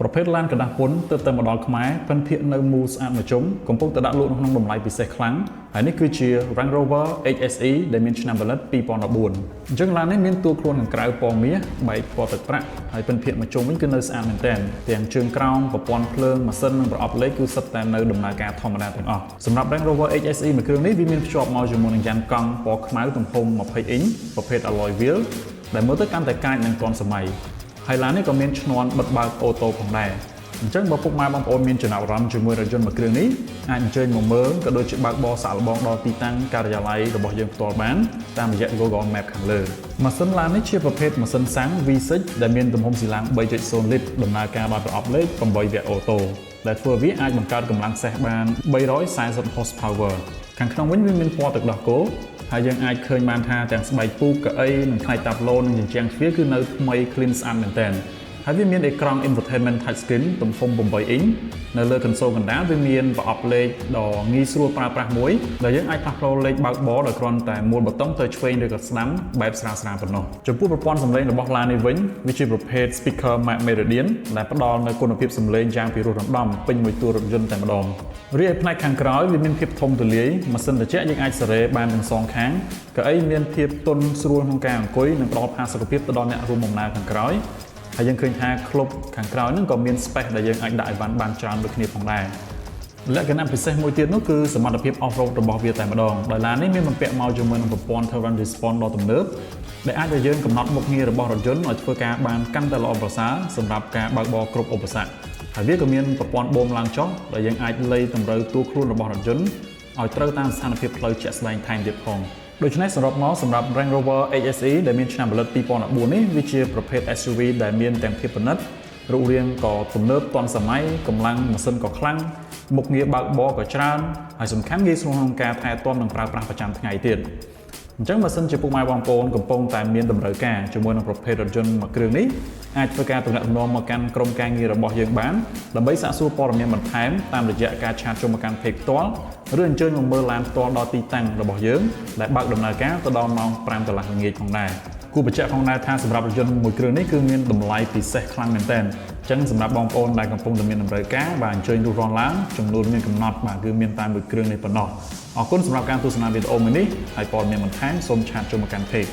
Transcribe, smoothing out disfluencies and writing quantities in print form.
ប្រភេទឡានកណ្ដាស់ពុនទើបតែមកដល់ខ្មែរពិនភាគនៅមូស្អាតមួយជុំកំពុងតែដាក់លក់នៅក្នុងតម្លៃពិសេសខ្លាំងហើយនេះគឺជា Range Rover HSE ដែលមានឆ្នាំផលិត2014អញ្ចឹងឡាននេះមានតួខ្លួនខាងក្រៅពណ៌មាសបែកពណ៌ទឹកប្រាក់ហើយពិនភាគមួយជុំវិញគឺនៅស្អាតមែនទែនទាំងជើងក្រោមប្រព័ន្ធភ្លើងម៉ាស៊ីននិងប្រអប់លេខគឺសុទ្ធតែនៅដំណើរការធម្មតាទាំងអស់សម្រាប់ Range Rover HSE មួយគ្រឿងនេះវាមានភ្ជាប់មកជាមួយនឹងយ៉ានកង់ពណ៌ខ្មៅទំហំ20អ៊ីងប្រភេទ Alloy Wheel ដែលមើលទៅកាន់តែកាចនិងទាន់សម័យហើយឡាននេះក៏មានឈ្នាន់បិទបើកអូតូផងដែរអញ្ចឹងបើពុកម៉ែបងប្អូនមានចំណាប់អារម្មណ៍ជាមួយរថយន្តមួយគ្រឿងនេះអាចអញ្ជើញមកមើលក៏ដូចជាបើកបរសាកល្បងដល់ទីតាំងការិយាល័យរបស់យើងផ្ទាល់បានតាមរយៈ Google Map ខាងលើម៉ាស៊ីនឡាននេះជាប្រភេទម៉ាស៊ីនសាំង V6 ដែលមានទំហំស៊ីឡាំង 3.0 លីត្រដំណើរការដោយប្រអប់លេខ8វគ្គអូតូដែលធ្វើវាអាចបង្កើតកម្លាំងសេះបាន340 horsepower ខាងក្នុងវិញវាមានពណ៌ទឹកដោះគោហើយយើងអាចឃើញបានថាទាំងស្បែកពូកកៅអីនិងផ្នែកតាប់ឡូននិងជញ្ជាំងទ្វារគឺនៅថ្មី clean ស្អាតមែនទែនហើយវាមានអេក្រង់ Infotainment Touchscreen ទំហំ8អ៊ីងនៅលើ console កណ្ដាលវាមានប្រអប់លេខដ៏ងាយស្រួលប្រើប្រាស់មួយដែលយើងអាចផ្លាស់ប្ដូរលេខបើកបរដោយគ្រាន់តែមួលប៊ូតុងទៅឆ្វេងឬក៏ស្ដាំបែបស្រាលៗប៉ុណ្ណោះចំពោះប្រព័ន្ធសំឡេងរបស់ឡាននេះវិញវាជាប្រភេទ Speaker Max Meridian ដែលផ្ដល់នូវគុណភាពសំឡេងយ៉ាងពិរោះរណ្ដំពេញមួយតួរថយន្តតែម្ដងរីឯផ្នែកខាងក្រោយវាមានភាពធំទូលាយម៉ាស៊ីនត្រជាក់យើងអាចសេរីបានទាំងសងខាងកៅអីមានភាពទន់ស្រួលក្នុងការអង្គុយនិងផ្ដល់ផាសុកភាពទៅដល់អ្នករួមដំណើរខាងក្រោយហើយយើងឃើញថាក្លុបខាងក្រោយហ្នឹងក៏មាន space ដែលយើងអាចដាក់អីវ៉ាន់បានច្រើនដូចគ្នាផងដែរលក្ខណៈពិសេសមួយទៀតនោះគឺសមត្ថភាព off-road របស់វាតែម្ដងដោយឡាននេះមានបំពាក់មកជាមួយនឹងប្រព័ន្ធ Terrain Response ដ៏ទំនើបដែលអាចឲ្យយើងកំណត់មុខងាររបស់រថយន្តឲ្យធ្វើការបានកាន់តែល្អប្រសើរសម្រាប់ការបើកបរគ្រប់ឧបសគ្គហើយវាក៏មានប្រព័ន្ធបូមឡើងចុះដែលយើងអាចលៃតម្រូវតួខ្លួនរបស់រថយន្តឲ្យត្រូវតាមស្ថានភាពផ្លូវជាក់ស្ដែងថែមទៀតផងដូច្នេះសរុបមកសម្រាប់ Range Rover HSE ដែលមានឆ្នាំផលិត2014នេះវាជាប្រភេទ SUV ដែលមានទាំងភាពប្រណិតរូបរាងក៏ទំនើបទាន់សម័យកម្លាំងម៉ាស៊ីនក៏ខ្លាំងមុខងារបើកបរក៏ច្រើនហើយសំខាន់ងាយស្រួលក្នុងការថែទាំនិងប្រើប្រាស់ប្រចាំថ្ងៃទៀតអញ្ចឹងបើសិនជាពុកម៉ែបងប្អូនកំពុងតែមានតម្រូវការជាមួយនឹងប្រភេទរថយន្តមួយគ្រឿងនេះអាចធ្វើការទំនាក់ទំនងមកកាន់ក្រុមការងាររបស់យើងបានដើម្បីសាកសួរព័ត៌មានបន្ថែមតាមរយៈការឆាតចូលមកកាន់ page ផ្ទាល់ឬអញ្ជើញមកមើលឡានផ្ទាល់ដល់ទីតាំងរបស់យើងដែលបើកដំណើរការទៅដល់ម៉ោង 5 កន្លះល្ងាចផងដែរគួរបញ្ជាក់ផងដែរថាសម្រាប់រថយន្តមួយគ្រឿងនេះគឺមានតម្លៃពិសេសខ្លាំងមែនទែនអញ្ចឹងសម្រាប់បងប្អូនដែលកំពុងតែមានតម្រូវការបាទអញ្ជើញរស់រានឡើងចំនួនមានកំណត់បាទគឺមានតែមួយគ្រឿងនេះប៉ុណ្ណោះអរគុណសម្រាប់ការទស្សនាវីដេអូមួយនេះហើយព័ត៌មានបន្ថែមសូមឆាតចូលមកកាន់ page